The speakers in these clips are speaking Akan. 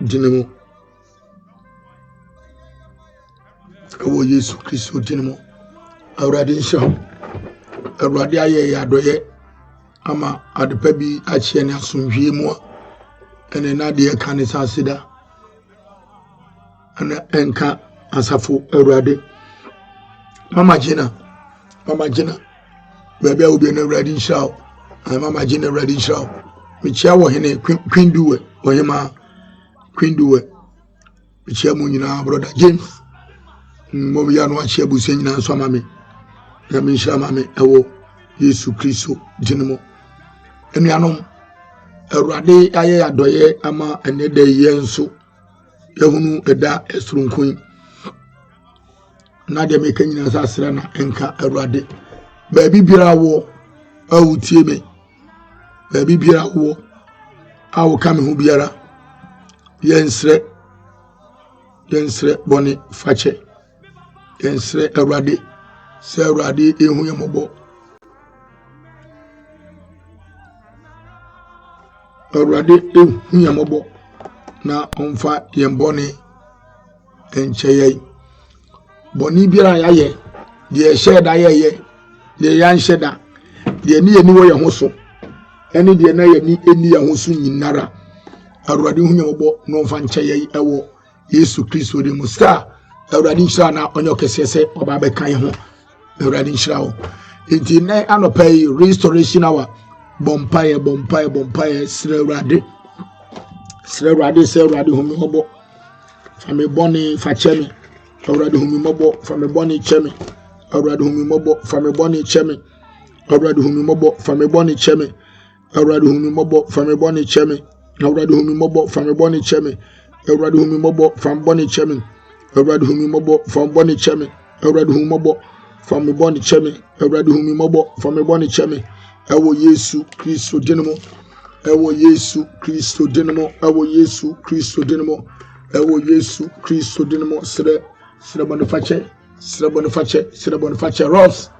dinimo ewo Yesu Kristo dinimo awurade nhyɛ awurade ayɛ yadoye ama adepa bi achie ne asomdwie mu ene na de ka ne saseda ana enka asafo awurade mama jina bebe obi na awurade nhyɛ mama jina awurade nhyɛ mechia wo hene kwinduwe oyema kwinduwe mechia mu nyina brother James mo ya no achia busen nyina so amame na me nhyɛ amame ewo Yesu Kristo dinimo enuanom awurade ayɛ adoye ama enede ye nso yehunu eda esurunkun na de meka nyina sasra na enka awurade baabi biara wo awutie me baabi biara wo awo ka me ho biara yensre boni fache yensre awurade se awurade ehu yemobo awurade ehu yemobo na onfa yemboni encheyei boni biara yaye de sheda yeye de yan sheda de ni yeni wo ye ho so eni de na yeni eni ye ho so nyinara awurade hu yemobo no onfa ncheyei ewo Yesu Kristo de musta awurade nhyira na onyo kesese oba be kan ho awurade nhyira wo enti na anopai restoration hour bompaye sre awurade humi mobo fami boni fachemi awurade humi mobo fami boni chemi awurade humi mobo fami boni chemi awurade humi mobo fami boni chemi awurade humi mobo fami boni chemi awurade humi mobo fami boni chemi awurade humi mobo fami boni chemi awurade humi mobo fami boni chemi awurade humi mobo fami boni chemi awurade humi mobo fami boni chemi ewo Yesu Kristo dinimo ewo Yesu Kristo dinimo ewo Yesu Kristo dinimo ewo Yesu Kristo dinimo sre bonifache Ross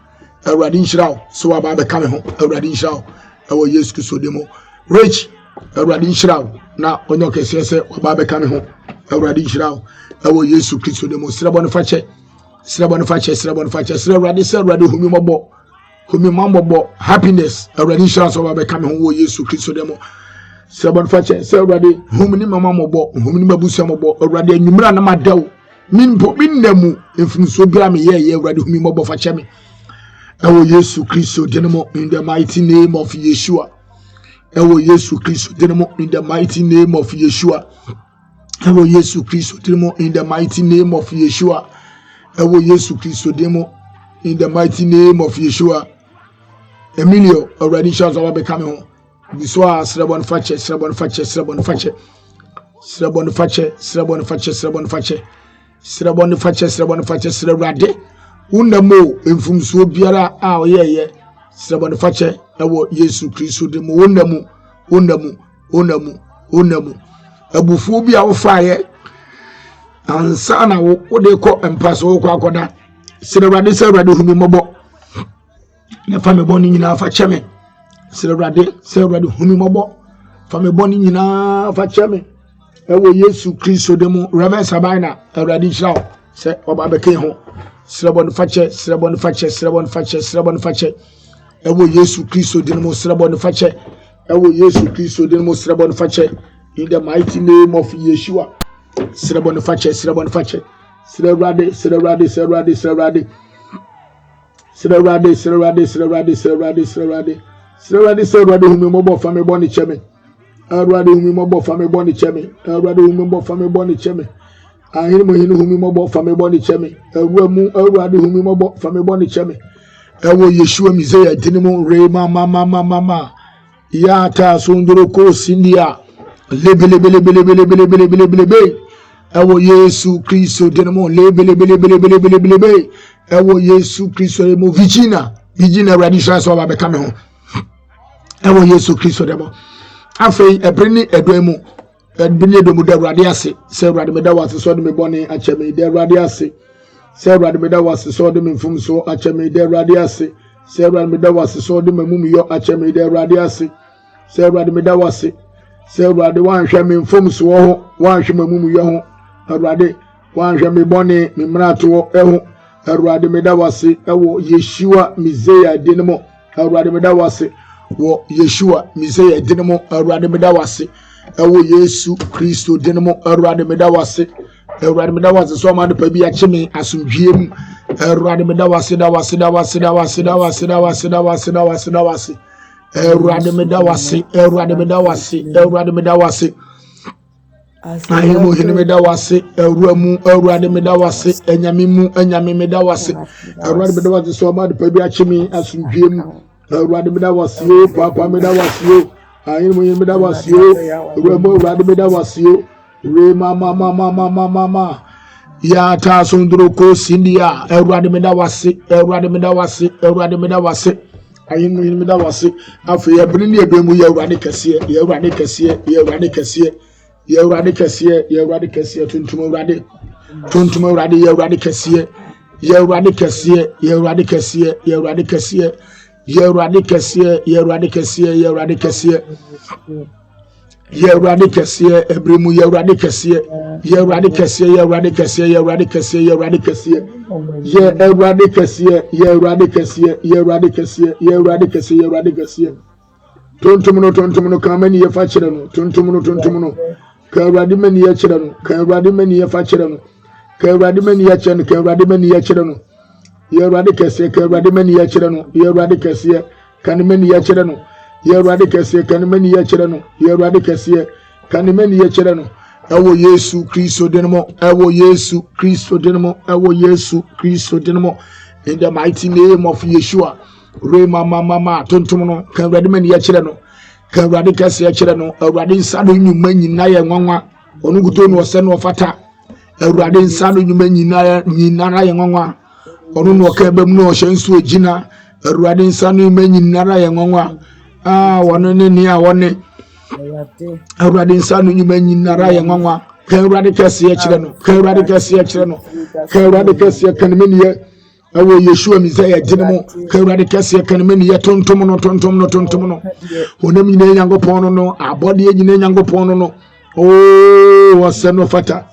awurade nhyira so aba be kame ho awurade nhyira ewo Yesu Kristo dinimo Rich awurade nhyira na onyo kesese aba be kame ho awurade nhyira ewo Yesu Kristo dinimo sre bonifache awurade se awurade humi mobo humi mambo happiness awurade nhyira so aba be kame ho wo Yesu Kristo dinimo sre fache se awurade humi ni mama mobo humi ni mabusia mobo awurade anwumra na madaw minnamu emfunso bia me ye awurade humi mobo fache me ewo Yesu Kristo dinimo in the mighty name of Yeshua ewo Yesu Kristo dinimo in the mighty name of Yeshua ewo Yesu Kristo dinimo in the mighty name of Yeshua ewo Yesu Kristo dinimo in the mighty name of Yeshua Emilio already shows our becoming home Biswa srebon fache srebrade unamo emfumso biara a oyeye srebon fache ewo Yesu Kristo de mo onamu abufu bi a wo faaye ansa na wo de ko empaso wo kwa akoda srebrade humi mobo na fami boni nyina fa cheme srebrade humi mobo fami boni nyina fa cheme ewo Yesu Kristo de mo Reverend Sabina awurade nhyira se oba beke ho srebon fache ewo Yesu Kristo de mo srebon fache ewo Yesu Kristo de mo srebon fache in the mighty name of Yeshua srebon fache srebrade humi mobo fami boni cheme awurade humi mobo fami boni cheme ahiri mo hinu humi mobo fami boni cheme awurade humi mobo fami boni cheme ewo Yeshua mizeya dinimo re mama ya ta sunduro ko sindia lebele ewo Yesu Kristo dinimo lebele ewo Yesu Kristo mo Virginia radisha so ba bekame ho ewo Yesu Kristo demo afei ebreni edoemu edbini edomu da rade ase se rade meda wase so de me boni acheme de rade ase se rade meda wase so de me mfum so acheme de rade ase se rade meda wase so de me mum yo acheme de rade ase se rade meda wase sɛ awurade wanhwɛ me mfomsoɔ ho wanhwɛ m'amumuyɛ ho awurade wanhwɛ me bɔne me mmaratoɔ ɛho awurade meda wase ɛwɔ yeshua miseya din mu awurade meda wase wɔ yeshua miseya din mu awurade meda wase ɛwɔ yesu kristo din mu awurade meda wase awurade meda wase so ma de pa bi akye me asomdwie mu awurade meda wase da wase da wase da wase da wase da wase da wase da wase da wase awurade meda wase awurade meda wase awurade meda wase ahimu hini meda wase awuramu awurade meda wase enyame meda wase awurade meda wase so ma de pa bi akye me asomdwie mu awurade meda wase papa meda wase ahimu hini meda wase awuramu awurade meda wase re mama ya ta sondro ko sindia awurade meda wase awurade meda wase awurade meda wase ahimu hini meda wase afi ya bini ne ebemu ya awurade kese ya awurade kese ya awurade kese ya awurade kese ya awurade kese tuntum awurade ya awurade kese ya awurade kese ya awurade kese ya awurade kese ya awurade kese ya awurade kese ya awurade kese ya awurade kese ebremu ya awurade kese ya awurade kese ya awurade kese ya awurade kese ya awurade kese ya awurade kese ya awurade kese ya awurade kese ya awurade kese ya awurade kese tuntum no kamani ya fa kire no tuntum no ka awurade mani ya kire no ka awurade mani ya fa kire no ka awurade mani ya kire no ka awurade mani ya kire no ya awurade kese ka awurade mani ya kire no ya awurade kese kan mani ya kire no ya awurade kese kan mani ya kire no ya awurade kese kan mani ya kire no ewo yesu kristo dinmo ewo yesu kristo dinmo ewo yesu kristo dinmo in the mighty name of Yeshua re mama tuntum no kan awurade mani ya kire no kan awurade kese ya kire no awurade nsado nyuma nyina ye nwanwa onu guto no ose no fata awurade nsado nyuma nyina ye nwanwa onu no ka bem no hye nso agina awurade nsado nyuma nyina ye nwanwa wono ni a wone awurade nsado nyuma nyina ye nwanwa kan awurade kese ya kire no kan awurade kese ya kire no kan awurade kese kan meni ye awo yeshua misaya dinemo kan awurade kese kan meni ye tontom no onam nyina nyankopon no abode nyina nyankopon no ose no fata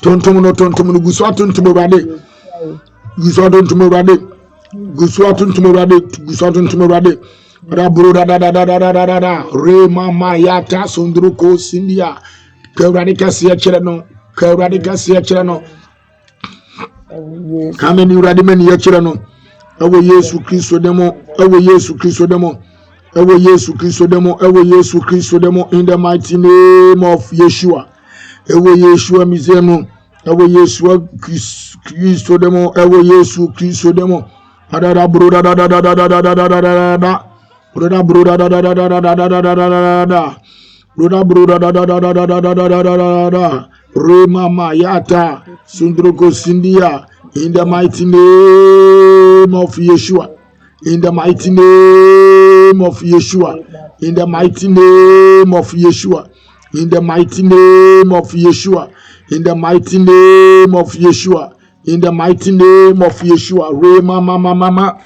tontom no guso tontom awurade rabro da re mama yata sondro ko sindia ka awurade kese ya kire no ka awurade kese ya kire no kameni awurade mani ya kire no awo yesu kristo demo awo yesu kristo demo awo yesu kristo demo awo yesu kristo demo in the mighty name of Yeshua awo yeshua mizemo awo yeshua kristo demo awo yesu kristo demo adada broda da broda broda da re mama yata sundroko sindia in the mighty name of Yeshua in the mighty name of Yeshua in the mighty name of Yeshua in the mighty name of Yeshua in the mighty name of Yeshua in the mighty name of Yeshua re mama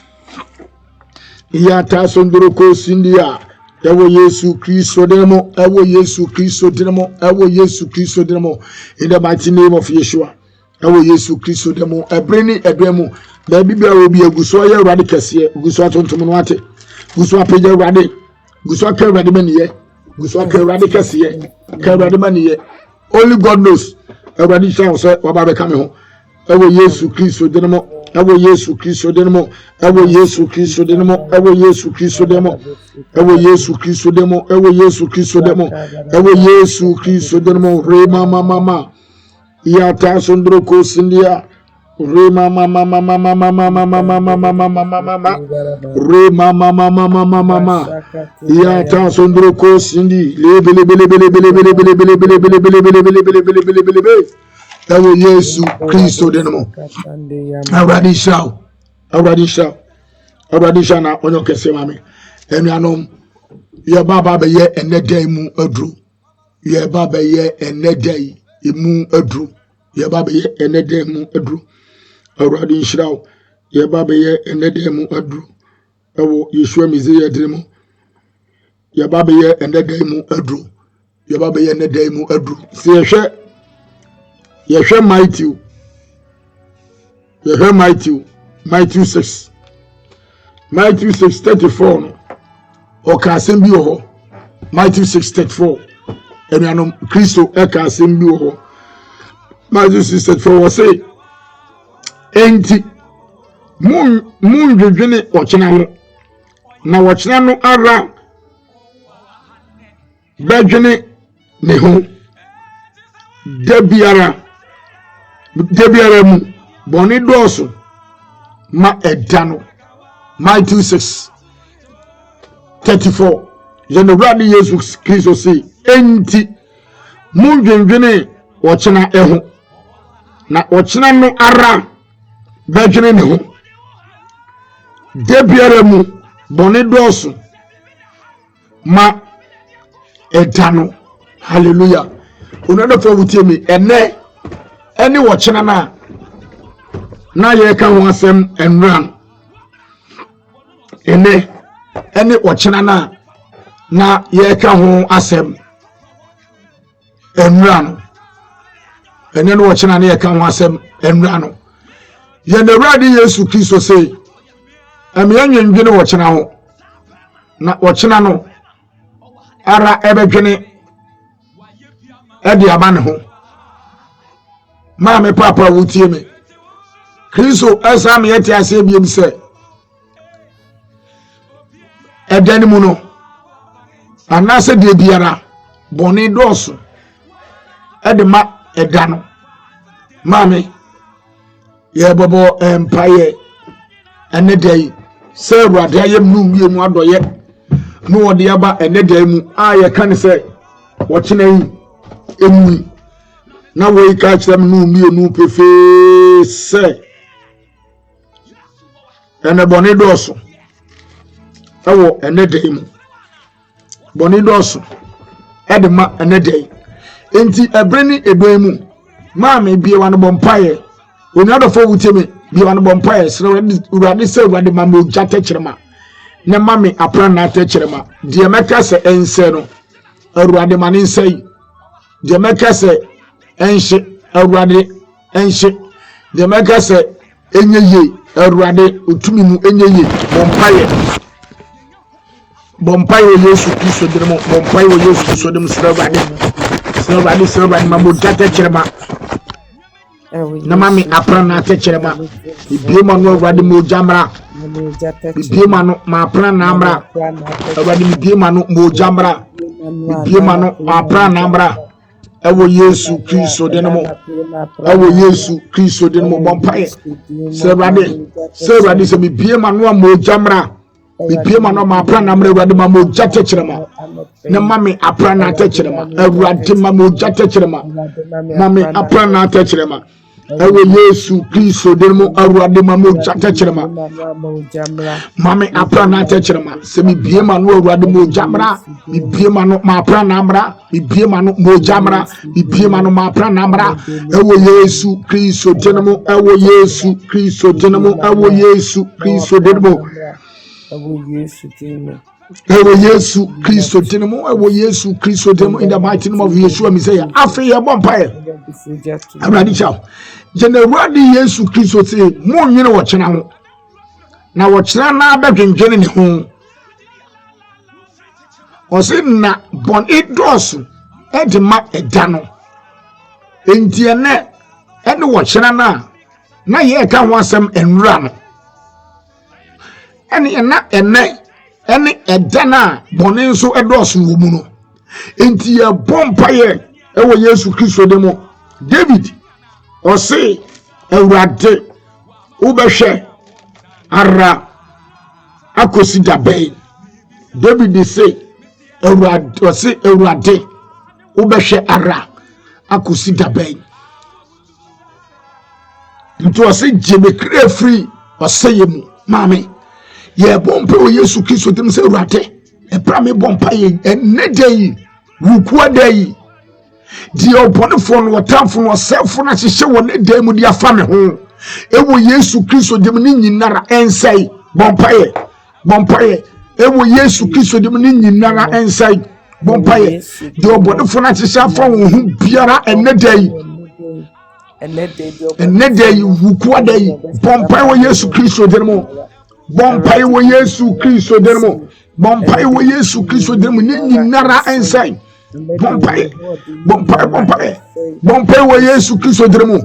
yata sundroko sindia ewo yesu kristo demo ewo yesu kristo demo ewo yesu kristo demo in the mighty name of Yeshua ewo yesu kristo demo ebreni edwemu na bibia obi aguso ye awurade kese guso atontom no ate guso apegya awurade guso aka awurade maniye guso aka awurade kese ka awurade maniye only God knows awurade sha so waba be kame ho ewo yesu kristo demo ewo yesu kristo demo ewo yesu kristo demo ewo yesu kristo demo ewo yesu kristo demo ewo yesu kristo demo ewo yesu kristo demo re mama ya ta sondro ko sindia re mama re mama ya ta sondro ko sindi le ewo yesu kristo demo awurade shout na onyo kese mame enuanom ye baba be ye eneda mu adru ye baba ye eneda mu adru ye baba ye eneda mu adru awurade shout ye baba ye eneda mu adru ewo Yeshua Mizia Dremo. Yababe and the demo adru. Yababe and the demo adru. See a share. Yeshua Matthew. Yeshua Matthew. Matthew 6. Matthew 6:34. Oka asembi oho. Matthew 6:34. Enuanom Kristo eka asembi oho. Matthew 6:34 was say enti mun dwedwene ochena no na wochena no ara badwene ne ho debiara mu boni doso ma edano. Matthew 6:34 General Jesus Christ say enti mun dwedwene ochena eho na ochena no ara badwene ne ho debiara mu boni doso ma edano. Hallelujah. Unada for wutie me ene wochena na ye ka ho asem enran ene wochena na ye ka ho asem enran ene no wochena na ye ka ho asem enran ye na Awurade Yesu Kristo say ame anwendwene wochena ho na wochena no ara ebedwene edi abane ho ma me papa wutie me Kristo asa me yeti ase biem se edani mu no anase de biara boni doso edema edano mame ye bobo empire ene dey se Awurade ayem nu wie mu adoye no wode aba ene dey mu a ye kan se wochena yi emu na wo ka kyerem nu mienu pefe se ene boni doso ewo ene dey mu boni doso edema ene dey enti ebreni edo mu maame bie wan bompaye onado fo wuteme bie wan bompaye se Awurade se Awurade ma me jate kyerema ne mame apra na ate kyerema de meka se ense no Awurade ma ne nsai de meka se enhye Awurade enhye de meka se enyeye Awurade otumi mu enyeye bompaye Yesu Kristo demo bompaye Yesu Kristo demo se Awurade ma mo jate kyerema na mami apra na ate kyerema ibie ma no Awurade mo jamra ibie ma no ma apra na amra Awurade ibie ma no mo jamra ibie ma no ma apra na amra ewo Yesu Kristo demo ewo Yesu Kristo demo bompaye se Awurade se ibie ma no mo jamra ibie ma no ma apra na amra Awurade ma mo jate kyerema na mami apra na ate kyerema Awurade ma mo jate kyerema mami apra na ate kyerema ewo Yesu Kristo demo Awurade ma mo jate kyerema mami apra na ate kyerema se ibie ma no Awurade mo jamra ibie ma no ma apra na amra ibie ma no mo jamra ibie ma no ma apra na amra ewo Yesu Kristo demo ewo Yesu Kristo demo ewo Yesu Kristo demo ewo Yesu Kristo demo ewo Yesu Kristo demo in the mighty name of Yeshua Messiah afi ye bompaye Awurade chao General Yesu Kristo say mo nwene wo kyena ho na wo kyena na abedwendwene ne ho o se na bon idos edema edano enti ene wo kyena na ye ka ho asem enwura no ene edana boni nso edoso wo mu no enti ye bompaye ewo Yesu Kristo demo David o se Awurade ubehwe ara akosi dabe David say Awurade o se Awurade ubehwe ara akosi dabe nto o se jebe kre free o se yemu mame ye bompa o Yesu Kristo dem se Awurade e pra me bompa ye ene dey wuku dey di obonefo no watamfo no selfo na hyehyɛ wɔ ne dey mu di afa me ho ewo Yesu Kristo dem ne nyinara ensai bompa ye Bompaye ewo Yesu Kristo de ni nyinara ensai bompaye de obodefo na chesha fa wo hu biara enedai wukuwa dai bompaye wo Yesu Kristo de mo bompaye wo Yesu Kristo de mo bompaye wo Yesu Kristo de mo ni nyinara ensai bompaye wo Yesu Kristo de mo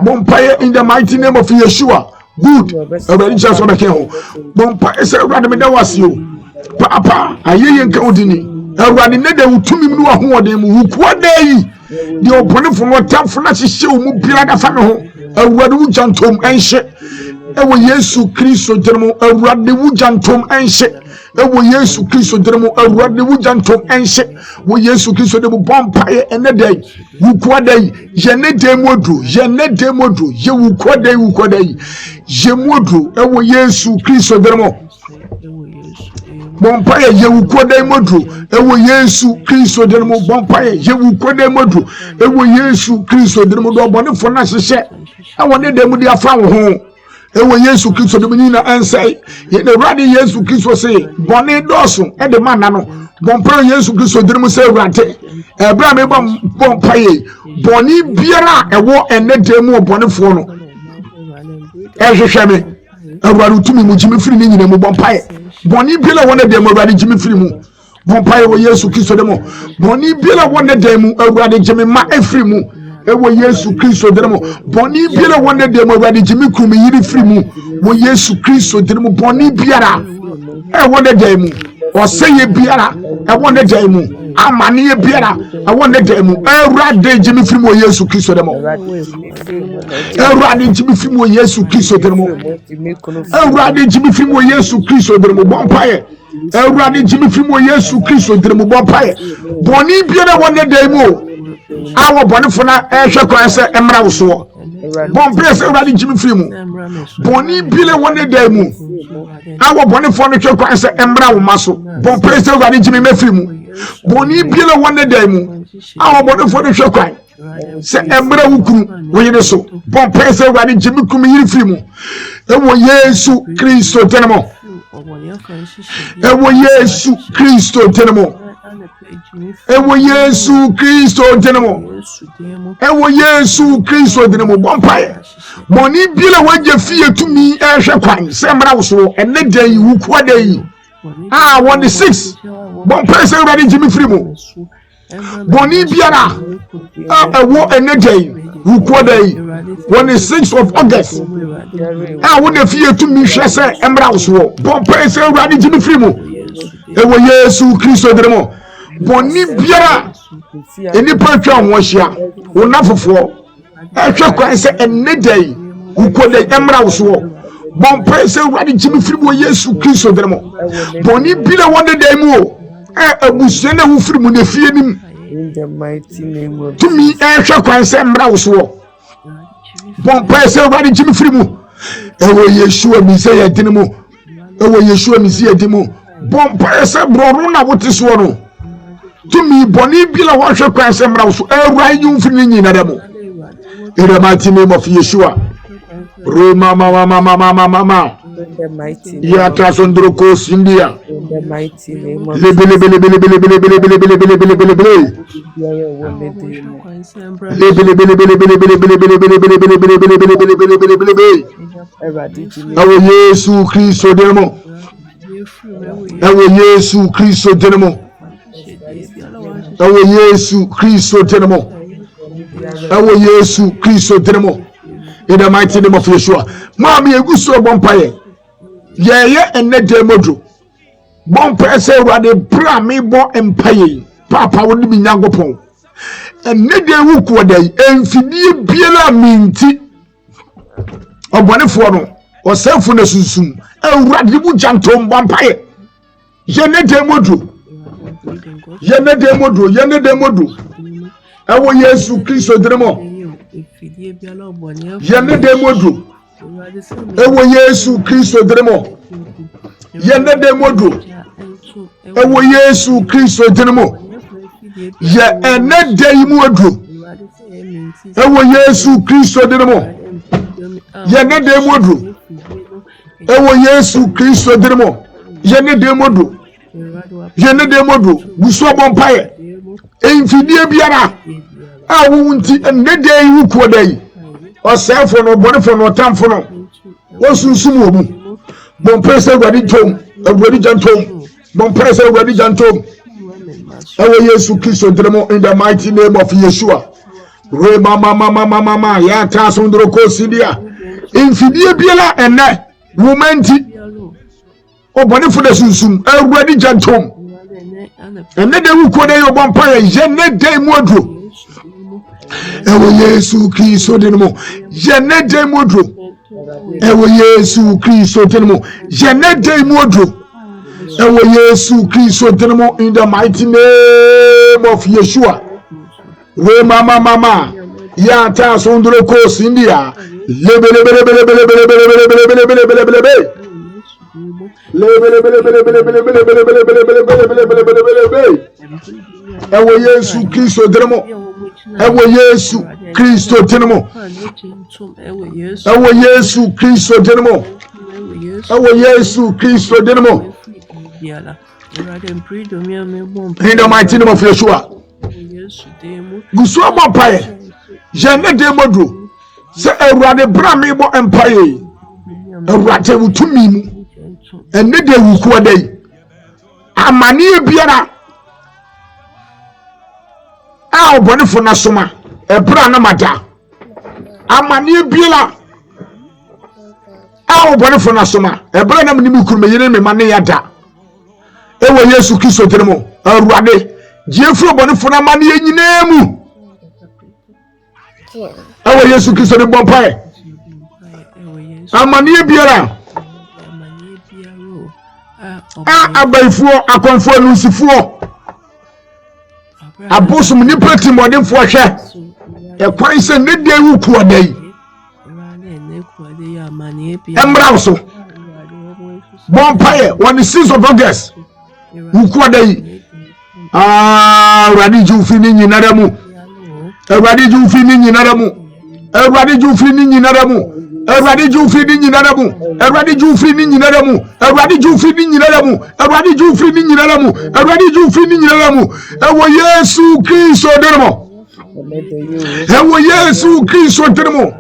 bompaye in the mighty name of Yeshua. Good. Already just what I can. Bompa is a random was you. Papa, I hear you counting. A running nether who to me know who them who quite day. The opening from what time for us show Mupilada family. A word jantom and shit. Ewo Yesu Kristo dermo awurade wu jantom enhye ewo Yesu Kristo dermo awurade wu jantom enhye wo Yesu Kristo de bompae enedai wu kwadai je ne demodu je wu kwadai je modu ewo Yesu Kristo dermo bompae je wu kwadai modu ewo Yesu Kristo dermo bompae je wu kwadai modu ewo Yesu Kristo dermo do bonefo na hyehyɛ ewo ne demu di afa wo ho ewo Yesu Kristo de menina ansai ye de rade Yesu Kristo say bone doso e de manna no bonpa Yesu Kristo de mu say rante ebra me bompaye bone biara ewo ene de mu bonefo no ehwehwe me awari tumi mu jimi firi ni nyina mu bompaye bone biara wona de mu awari jimi firi mu bompaye wo Yesu Kristo de mu bone biara wona de mu awari jimi ma efiri mu ewo Yesu Kristo dermo boni biara wonde dem awade jimi kumi yiri firi mu wo Yesu Kristo dermo boni biara wonde dem oseye biara wonde dem amane biara wonde dem awrade jimi firi mu wo Yesu Kristo dermo awrade jimi firi mu wo Yesu Kristo dermo awrade jimi firi mu wo Yesu Kristo dermo bompaye awrade jimi firi mu wo Yesu Kristo dermo bompaye boni biara wonde dem awo bonefo na ehwe kwan se emra wo so bon press uradi jimi free mu boni bile woni dai mu awo bonefo no hwe kwan se emra wo maso bon press uradi jimi me free mu boni bile woni dai mu awo bonefo no hwe kwan se emra wo kuru wo yene so bon press uradi jimi kumi yiri free mu ewo Yesu Kristo tenemo ewo Yesu Kristo tenemo ewo Yesu Kristo denemo ewo Yesu Kristo denemo bompaye moni bile waje fie tumi ehwe kwan semra woso ene dai wuku dai won the 6 bompaye se ready jimi free mu boni biara ewo ene dai wuku dai on the 6th of August won the fie tumi hwe se emra woso bompaye se ready jimi free mu ewo Yesu Kristo denemo boni biara eni patwa wonhia wonafofo ehwe kwan se enedai ukodai emra woso bonpe se wadi jimi firibo Yesu Kristo deremo boni biara wonde dai mu abusu na wo firimu ne fie nim in the mighty name of tumi ehwe kwan se emra woso bonpe se wadi jimi firimu ewo Yeshua misiya yadinemu ewo Yeshua misiya yadinemu bonpe se broru na wotiso no tumi boni bila wahwe kwan se mra so awrai yumfini nyina demo in the mighty name of Yeshua Roma mama ya trasondro ko sindia in the mighty name of awo Yesu Kristo demo awo Yesu Kristo demo awo Yesu Kristo tenemo awo Yesu Kristo tenemo in the mighty name of Yeshua mami eguso bompaye yeye enne demodo bompaye se wade bra me bo empaye papa woni mi nyagopon enne de wuku odai emfidie biela minti obonefo no osenfo na sunsum awurade bu jantom bompaye yene demodo yene demodo ewo Yesu Kristo deremo yene demodo ewo Yesu Kristo deremo yene demodo ewo Yesu Kristo deremo ye ene deimu odu ewo Yesu Kristo deremo yene demodo ewo Yesu Kristo deremo Jene demodo. Jene demodo. Buso bompaye. Enfidie biara. A wunti ne dey wuko dey. Osefo no bonefo no tamfo no. Wosunsum omu. Bompese Awurade tom. Awurade jantom. Bompese Awurade jantom. Ewe Yesu Kristo dremo in the mighty name of Yeshua. Re mama ya ta sondro ko sidia. Infidie biara ene womenti. Obonefo de sunsum Awurade jantom. Ene de wuko dey obompaye jene dey modro. Ewe Yesu Kristo dremo. Jene dey modro. Ewe Yesu Kristo dremo. Jene dey modro. Ewe Yesu Kristo dremo in the mighty name of Yeshua. We mama ya ta sondro ko sindia. Lebe Ewe Yesu Kristo dremo. Ewe Yesu Kristo dremo. Ewe Yesu Kristo dremo. Ewe Yesu Kristo dremo. In the mighty name of Yeshua. Gusua bompaye. Jene demodro. Se Awurade bra me bo empaye. Awurade wutumi mu. Ene de wuku adai. Amani biara. A obonefo na soma. Ebra na mada. Amani biara. A obonefo na soma. Ebra na mnimu kurume yene me mane yada. Ewe Yesu Kristo dremo. Awurade Jefro bonefo na mane nyinemu. Ewe Yesu Kristo de bompaye. Amani biara. Abaifo akonfo nusifo. Abosum ni preti modemfo hwe. E kwan se ne de wuku odai. Embraso. Bompaye on the 6th of August. Wuku odai. Awurade jufi ni nyinara mu. Awurade jufi ni nyinara mu. Awurade jufi ni nyinara mu. Awurade jufi ni nyinara mu. Awurade jufi ni nyinara mu. Awurade jufi ni nyinara mu. Awurade jufi ni nyinara mu. Awurade jufi ni nyinara mu. Ewo Yesu Kristo dermo. Ewo Yesu Kristo dermo.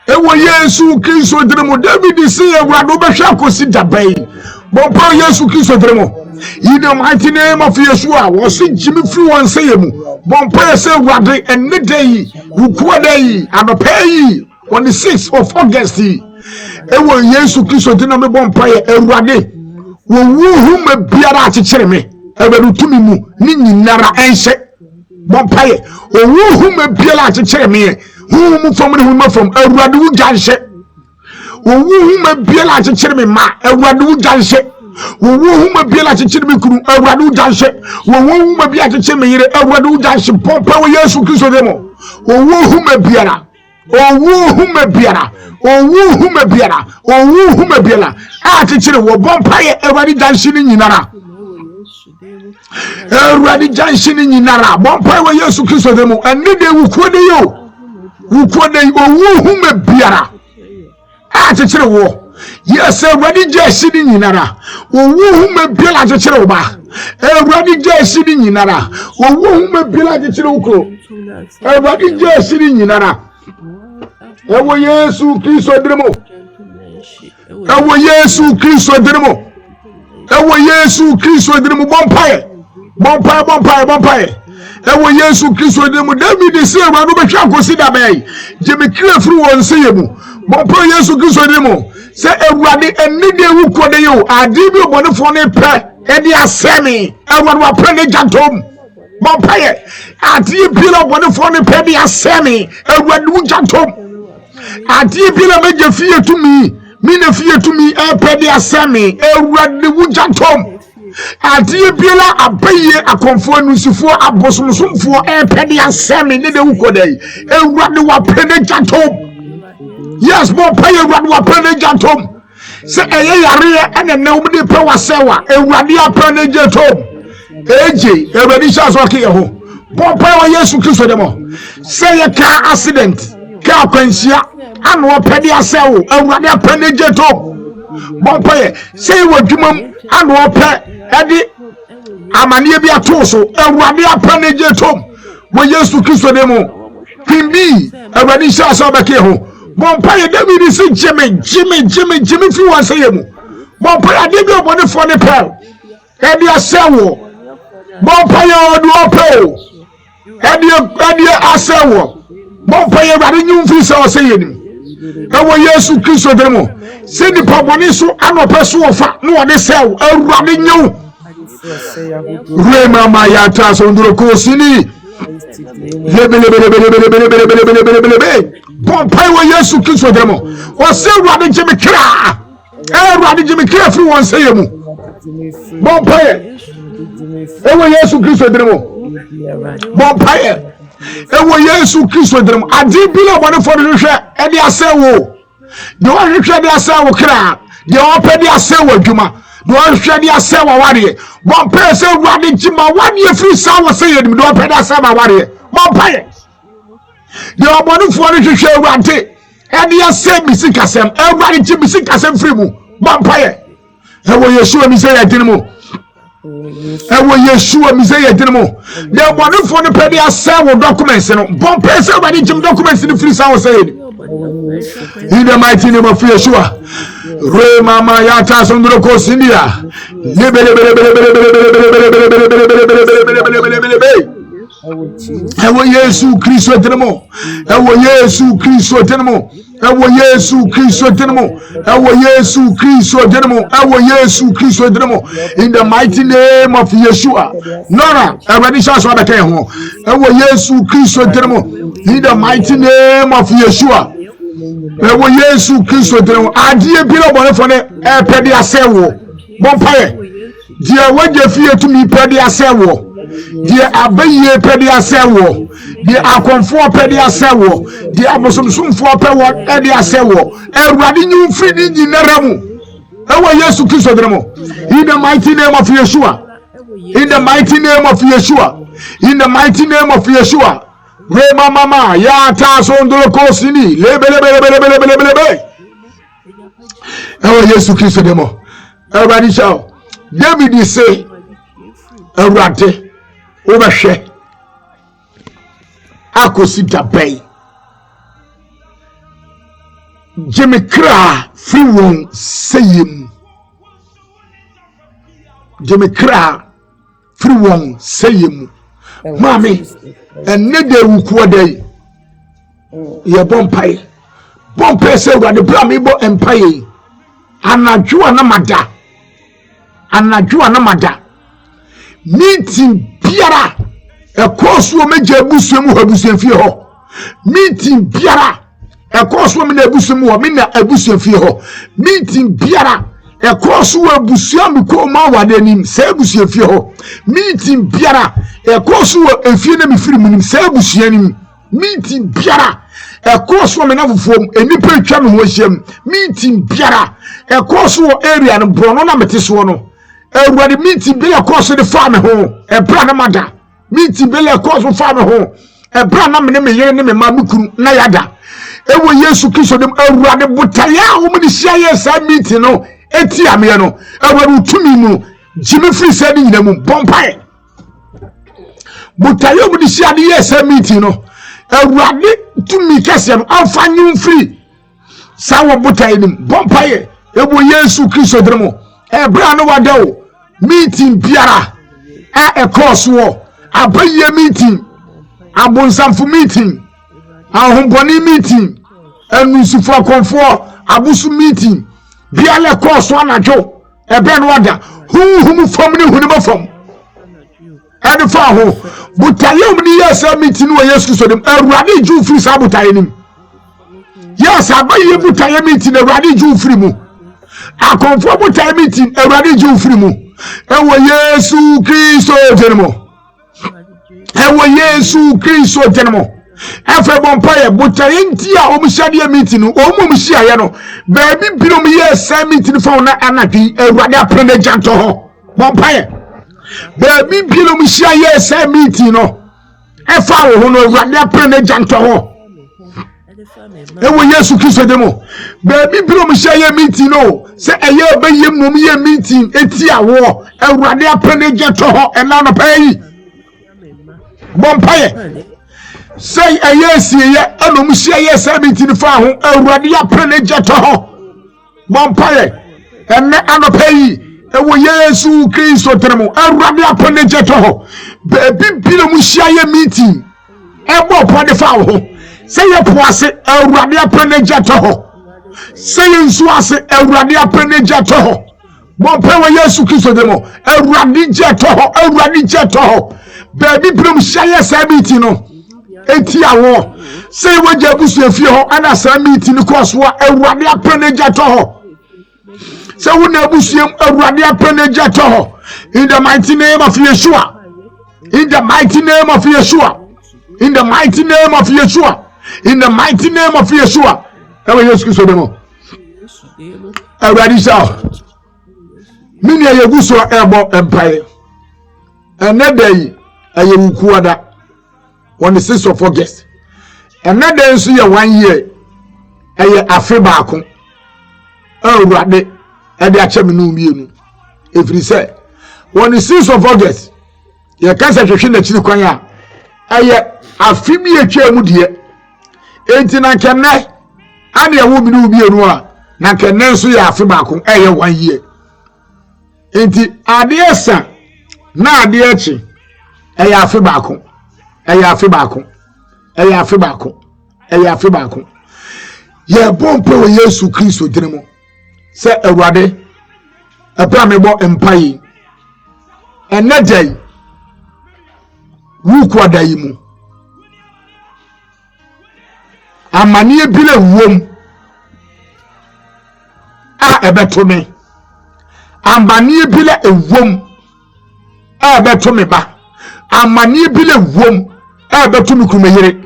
Ewo Yesu Kristo dermo. David say Awurade obehwa kosi dabai. Bompa Yesu Kristo dermo. In the mighty name of Yeshua, was it Jimmy Free one say him. Bompa say Awurade ene day, wuku day, anopai on the 6th of August. Ewo Yesu Kristo dina me bompaye Awurade. Wo wu me biara akekere me. Awurade tumi mu ni nyinara enhye. Bompaye. Wo wu me biara akekere me. Hu mu fom ne hu ma fom. Awurade wu janhye. Wo wu me biara akekere me ma. Awurade wu janhye. Wo wu me biara akekere me kuru. Awurade wu janhye. Wo wu me biara akekere me yire. Awurade wu janhye. Bompa wo Yesu Kristo demo. Wo wu me biara. Owu hume biara. Owu hume biara. Owu hume biara. Akekere wo bompaye Awurade janhye ni nyinara. Awurade janhye ni nyinara. Bompaye wo Yesu Kristo demo. Ene de wuko de yo. Wuko de owu hume biara. Akekere wo. Yes, Awurade janhye ni nyinara. Owu hume biara akekere wo ba. Awurade janhye ni nyinara. Owu hume biara akekere wo kro. Awurade janhye ni nyinara. Ewo Yesu Kristo dremo. Ewo Yesu Kristo dremo. Ewo Yesu Kristo dremo. Bompaye. Bompaye. Ewo Yesu Kristo dremo. David say Awurade behwa kosi da bai. Jemi kire fru won say mu. Bompaye Yesu Kristo dremo. Say Awurade eni de wu kode yo. Adi bi obonefo ne pe. Edi asemi. Awurade wa pre ne jantom. Bompaye. Adi bi obonefo ne pe di asemi. Awurade wu jantom. Adi bila meje fie tumi mine fie tumi pede asemi Awurade wu jantom. Adi bila abaye akonfo anusifo abosomsomfo pede asemi ne de wu kodai. Awurade wa pede jantom. Yes, mo pay Awurade wa pede jantom. Se eye yare ene ne umde pe wasewa Awurade a pede jantom. Eje Awurade sha so ke ho. Mo pay wa Yesu Kristo demo. Se ye car accident ka kwansia ano pede asewo Awurade apane jeto. Bompaye, say what you mum and what Eddie Amania be a torso, and Rabia Panage Tom. We used to kiss the demo. Kimbi, a radisha Sabakeho. Bompaye, David is Jimmy, if you want to say him. Bompaye, David, what the funny pal. Eddie Asawo. Bompaye, do a pale. Eddie Asawo. Bompaye, Radin, you feel saying. Ewo Yesu Kristo demo se di paboni so anope so ofa no ode sew awurade nyu rema maya ta so nduro ko sini lebelebelebelebelebelebelebelebelebelebe Bompaye wo Yesu Kristo demo o se awurade jimi kra awurade jimi kra fi won seyemu Bompaye ewo Yesu Kristo demo Bompaye ewo Yesu Kristo demo adi bilo bone for the hwe e de asewo de o hwe de asewo kra de o pe de asewo adwuma de o hwe de asewo ware Bompaye se wade jima wade free sawo se yedim de o pe de asewo ware Bompaye de o bone for the hwe awurade e de asewo bisikasem awurade ji bisikasem free mu Bompaye ewo Yesu mi se yedinmu ewo Yeshua mi say yedinmo de bone fo ne pede asewo documents no Bompaye say wadi jim documents ni free sawo say in the mighty name of Yeshua re mama ya ta sondro ko sindia ewo Yesu Kristo tenemo ewo Yesu Kristo tenemo ewo Yesu Kristo tenemo ewo Yesu Kristo tenemo ewo Yesu Kristo tenemo in the mighty name of Yeshua nora everybody shall so that ho ewo Yesu Kristo tenemo in the mighty name of Yeshua ewo Yesu Kristo tenemo adie bi lo bone fo ne e pede asewo Bompaye dia waje fie tumi pede asewo dia abaye pede asewo dia akonfo pede asewo dia abosomsomfo pe wo pede asewo awurade nyu mfiri ni nyinaramu ewo Yesu Kristo dremo in the mighty name of Yeshua in the mighty name of Yeshua in the mighty name of Yeshua re mama ya ta so ndolo ko sini lebelebelebelebelebelebe ewo Yesu Kristo dremo everybody shout David say awurade obehwe akosi dabei jimi kra free won seyem jimi kra free won seyem mami enne de wukuo dai ye Bompaye se wade bra me bo empaye anadwo na mada meeting biara e course wo meje abusuam ho abusuam fie ho meeting biara e course wo me na abusuam wo me na abusuam fie ho meeting biara e course wo abusuam ko ma wade nim se abusuam fie ho meeting biara e course wo efie na me firi munim se abusuam nim meeting biara e course wo me na fofom enipa twa me ho ahyam meeting biara e course wo area no brono na meteso no everybody meeting be a course the farm home e bra na mada meeting be a course farm home e bra na me yere ne me mamukuru na yada ewo Yesu Kristo dem awurade botaya wo me sia yes meeting no eti ame no awurade tumi mu jimi free say ni nyinamu Bompaye botaya wo me sia yes meeting no awurade tumi kese no amfanyu free sawo botaya nim Bompaye ewo Yesu Kristo dem e bra no wadawo meeting biara a course wo abaye meeting abonsamfo meeting ahomboni meeting enusufo konfo abusu meeting biara course anadwo e be no wada hum fam ni hunima fam ade fa ho butayem ni yesa meeting wo Yesu Kristo dem awurade ju free sabutaye nim yes abaye butaye meeting awurade ju free mu akonfo butaye meeting awurade ju free mu ewo Yesu Kristo tenemo ewo Yesu Kristo tenemo efe Bompaye butaye ntia omushade meeting omumshia ye no baabi binom ye sa meeting fa na anadwi awurade aprende janto ho Bompaye baabi binom shia ye sa meeting no efa wo no awurade aprende janto ho ewo Yesu Kristo demo baby bro me share meeting no say eye be yem no me meeting eti awo Awurade apene jeto ho ena no payi bompaye say eye siye eno me share say meeting fa ho Awurade apene jeto ho bompaye ena anopayi ewo Yesu Kristo demo Awurade apene jeto ho baby bro me share meeting ebo pode fa ho say ye poase Awurade apene jeto ho say nsu ase Awurade apene jeto ho bompe wo Yesu Kristo demo Awurade jeto ho Awurade jeto ho baby brum share sabiti no eti awo say wo jabusu afie ho ana sabiti ni koso Awurade apene jeto ho say wo na abusiem Awurade apene jeto ho in the mighty name of Yeshua, in the mighty name of Yeshua, in the mighty name of Yeshua, in the mighty name of Yeshua. Ewo Yesu Kristo demo Awurade sha mini ayeguso ebo empire enedai ayewukuada on the 6th of August enedai nso ye 1 year eye afe baako Awurade ede ache me no mienu efiri se on the 6th of August ye kansa hwehwe na chiri kwan a eye afe bi etwa mu de enti na kenne ade ewo bi no mienu a na kenne nso ye afe baako eye 1 year enti ade esa na ade echi eye afe baako eye afe baako eye afe baako eye afe baako ye bompe wo Yesu Kristo dinemo se Awurade apra me bo empayi enedai wuku adai mu amanie bile wom a ebeto me amanie bile ewom a ebeto me ba amanie bile wom a ebeto me kumeyere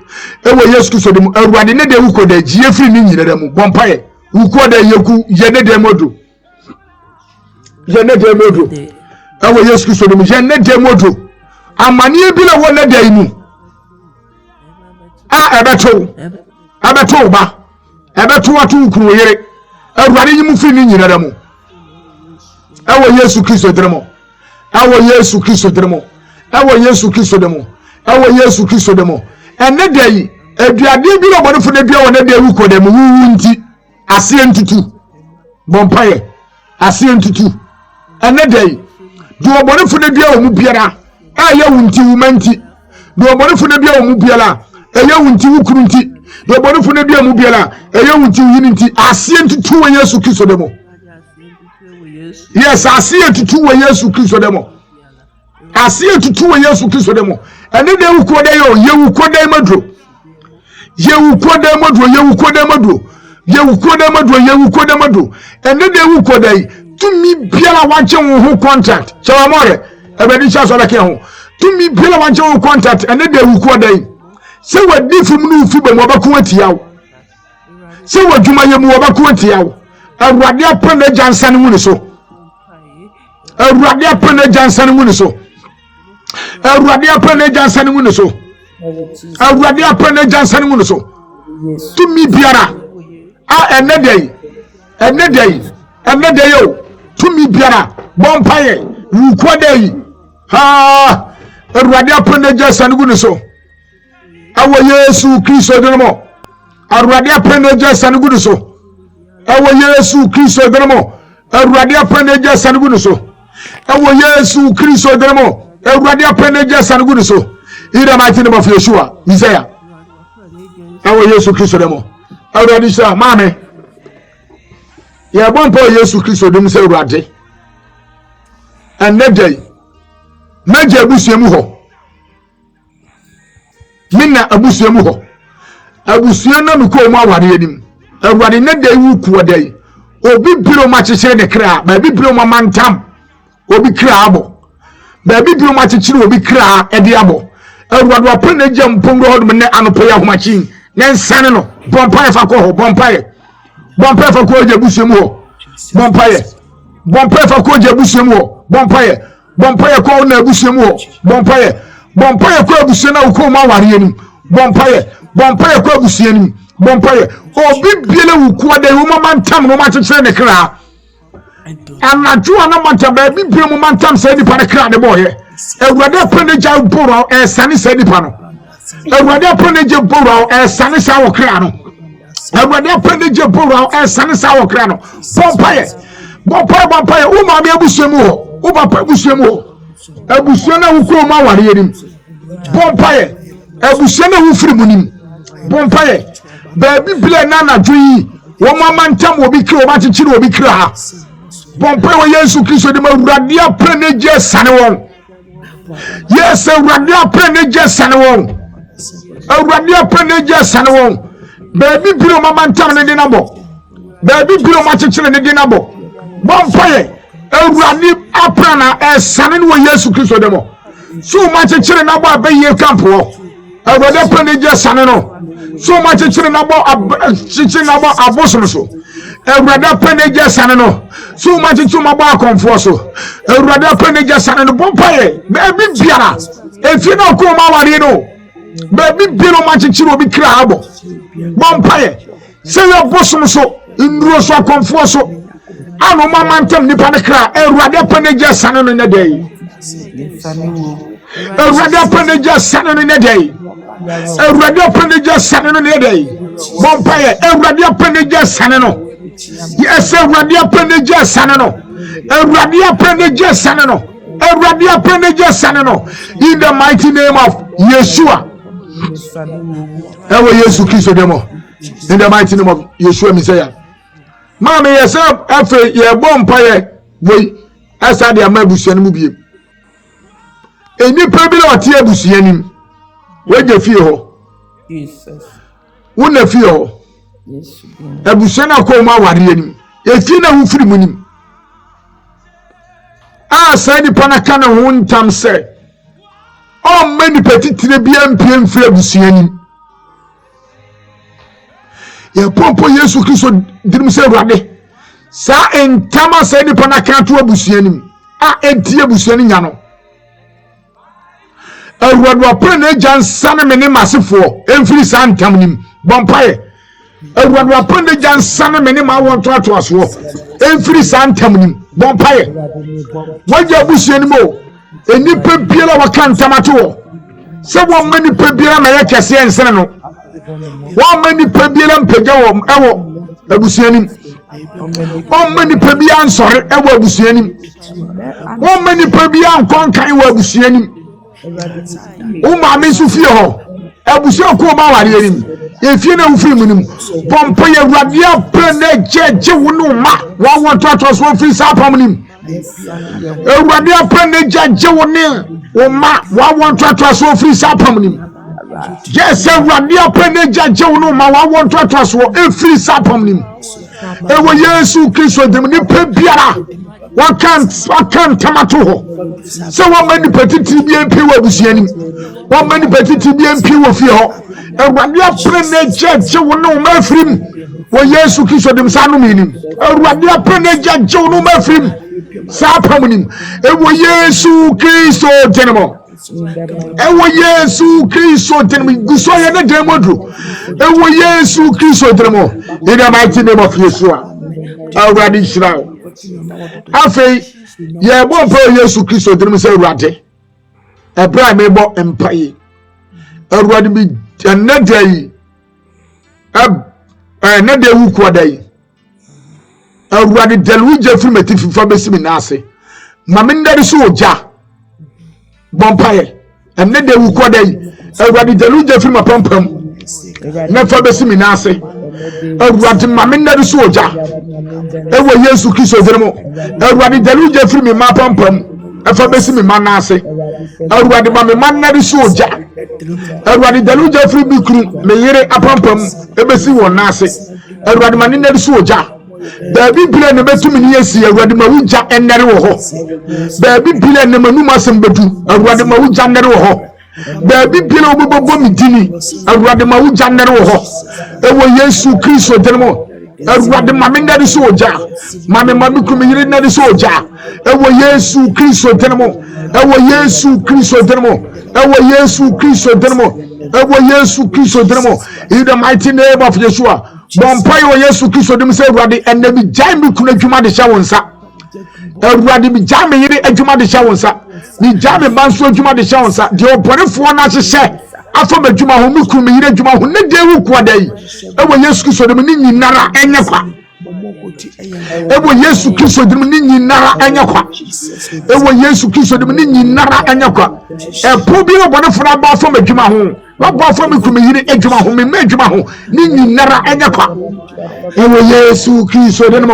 ewo Yesu Kristo dem Awurade ne de wuko da gie firi ni nyirere mu bompaye wuko da yeku yene de modo ewo Yesu Kristo dem yene de modo amanie bile wo ne da imu a ebeto ba ebeto watu kumeyere Awurade nyimu firi ni nyirere mu ewo Yesu Kristo dem ewo Yesu Kristo dem ewo Yesu Kristo dem ewo Yesu Kristo dem ene dai aduade bi no bonfo na bia wona da wuko dem wuwu nti ase entutu bompaye ase entutu ene dai do bonfo na bia wo mu biara aye wunti wumanti do bonfo na bia wo mu biara aye wunti wukuru nti do bonfo na bia mu biara aye wunti yini nti ase entutu wo Yesu Kristo dem yes ase entutu wo Yesu Kristo dem ase entutu wo Yesu Kristo dem ene de wuko da yo ye wuko da madro ye wuko da madro ye wuko da madro ye wuko da madro ye wuko da madro ene de wuko da tumi biara wanche wo ho contact chawa more ebedi cha so lake ho tumi biara wanche wo contact ene de wuko da se wadi fum no fu be mo ba ko atiawo se wadwuma ye mo ba ko atiawo Awurade apene jansan mu ne so Awurade apene jansan mu ne so Awurade apene jansan mu ne so Awurade apene jansan mu ne so tumi biara a enedai yo tumi biara bompaye wukodai ha Awurade apene jansan mu ne so awo Yesu Kristo demo Awurade apene jansan mu ne so awo Yesu Kristo demo Awurade apene jansan mu ne so awo Yesu Kristo demo Awurade apene jansan mu ne so in the mighty name of Yeshua Isaiah awo Yesu Kristo demo Awurade sha mame ye bompo Yesu Kristo dem se Awurade enedai meje abusuemu ho minna abusuemu ho abusuemu na mko mu aware anim Awurade ne dai wuku odai obi biro ma chechire ne kra ba bi biro ma mantam obi kra abo ba bi biro ma chechire obi kra ede abo Awurade apene jam pongro hodum ne anopoya homachin ne nsane no bompaye fa ko ho bompaye fa ko je busuemu ho bompaye fa ko je busuemu ho bompaye ko na busuemu ho bompaye ko abusuena ko ma ware anim bompaye ko abusuanim Bompaye, oh, be Bill, who quade woman tam no matter train the car. And not two and a month, baby, Bill Momentum said the Panacra the boy. A rather penage borough and Sunny said the panel. A rather penage borough and Sunny Sour Crano. A rather penage borough and Sunny Sour Crano. Bompaye, Uma Bushemo, Uba Bushemo, a Bushana who come out here. Bompaye, a Bushana who free money. Bompaye, baby, Nana Tree, one man tam will be killed, but it will be clear. Bompaye, Yesu Christo, the Radia Penage Sanawon. Yes, a Radia Penage Sanawon. A Radia Penage Sanawon. Baby, Bilo Mamantam in the number. Baby, Bilo Machichin in the number. Bompaye, a Radi Aprana, a Sanin with Yesu Christo demo. So much a children about Bay Campo. A Radia Penage Sanano. So much a children about a bosomoso. A Radia Penage Sanano. So much to my bar conforso. A Radia Penage Sanano. Bompaye, baby, Biana. If you don't come out, you know. Baby, Bilo Machichi will be crabo. Bompaye, say your bosomoso. In Rosa conforso. I know my man tell me Panacra. A Radia Penage Sanano in a day. A Radia Penage Sanano in a day. A Radia Penage Sanano in a day. Bompaye, a Radia Penage Sanano. Yes, a Radia Penage Sanano. A Radia Penage Sanano. A Radia Penage Sanano. In the mighty name of Yeshua. Ewe Yesu Christo demo. In the mighty name of Yeshua Messiah. Mama yourself after ye bompaye we asa de amabusuan mu biem. Eni pebile oti abusuanim. We je fie ho. Jesus. Wo na fie ho. Yes. Abusuan akoma aware anim. E fie na wo firi munim. Asa ni panaka na ho ntam se. O mani petitire bia mpiem firi abusuanim. Ye pompo Yesu Christo dirim se Awurade sa entama se ni panaka to abusuanim a entie abusuani nya no Awurade wa pre na jansa na mene masefo emfiri sa ntam nim bompaye Awurade wa pre na jansa na mene ma won to aso emfiri sa ntam nim bompaye waje abusuani mo enipa biela wa kan tamato se wo mani pa biela na yakese ensene no one many pebian pegawo ewo abusuanim one many pebian sorry ewo abusuanim one many pebian konkan ewo abusuanim o ma me su fie ho abusuan ko ma ware anim e fie na ufiri munim pompa ye radia prene jeje wo no ma wa won to so firi sa pamnim e radia prene jeje wo ne o ma wa won to so firi sa pamnim. Yes, a radia peneja jono ma wa won to so e free sapom nim. E wo Yesu Christo dem ni pe biara. Wa kan tamato ho. So wa mani petiti bi empi wo abusuanim. Wa mani petiti bi empi wo fie ho. E radia peneja jono ma frim. Wo Yesu Christo dem sanu minim. E radia peneja jono ma frim. Sapom nim. E wo Yesu Christo denemo. Ewo Yesu Christo tenmo guso ye na demodro ewo Yesu Christo tenmo in the mighty name of Yeshua already shira afei ye bo pa Yesu Christo tenmo se urade ebra me bo empaye urade bi anadai anadai wu kwadai urade delu je fi metifi fa besimi na ase mamendari so oja Bompaye and then they will call day. Everybody deluge from a pompum. Never be seen na ase. Everybody mamina the soldier. Ewo Yesu Christo demo. Everybody deluge from me ma pompum. Ever be seen man na ase. Everybody mamina the soldier. Everybody deluge from me kru me yere apompum. Ebe si won na ase. Everybody mamina the soldier. Baby bile ne betumi ni yesi Awurade ma wugya enere wo ho. Baby bile ne manuma asem betu Awurade ma wugya enere wo ho. Baby bile obobo mi dini Awurade ma wugya enere wo ho. Ewo Yesu Christo denmo Awurade mame ndade so oja mame kumi yire ndade so oja ewo Yesu Kristo denmo ewo Yesu Kristo denmo ewo Yesu Kristo denmo ewo Yesu Kristo denmo in the mighty name of Yeshua bompa yo Yesu Kristo dem se Awurade enemi jai mi kuna dwuma de hya wonsa Awurade mi jai mi yire adwuma de hya wonsa mi jai mi banso adwuma de hya wonsa de oborefo na hyehye afọ medwuma ho mi kunu yire adwuma ho ne de wu kwa dai ewo Yesu Kristo dem ni nyinara enye kwa ewo Yesu Kristo dem ni nyinara enye kwa ewo Yesu Kristo dem ni nyinara enye kwa epo bi oborefo na ba afọ medwuma ho ba afọ mi kunu yire adwuma ho me adwuma ho ni nyinara enye kwa ewo Yesu Kristo dem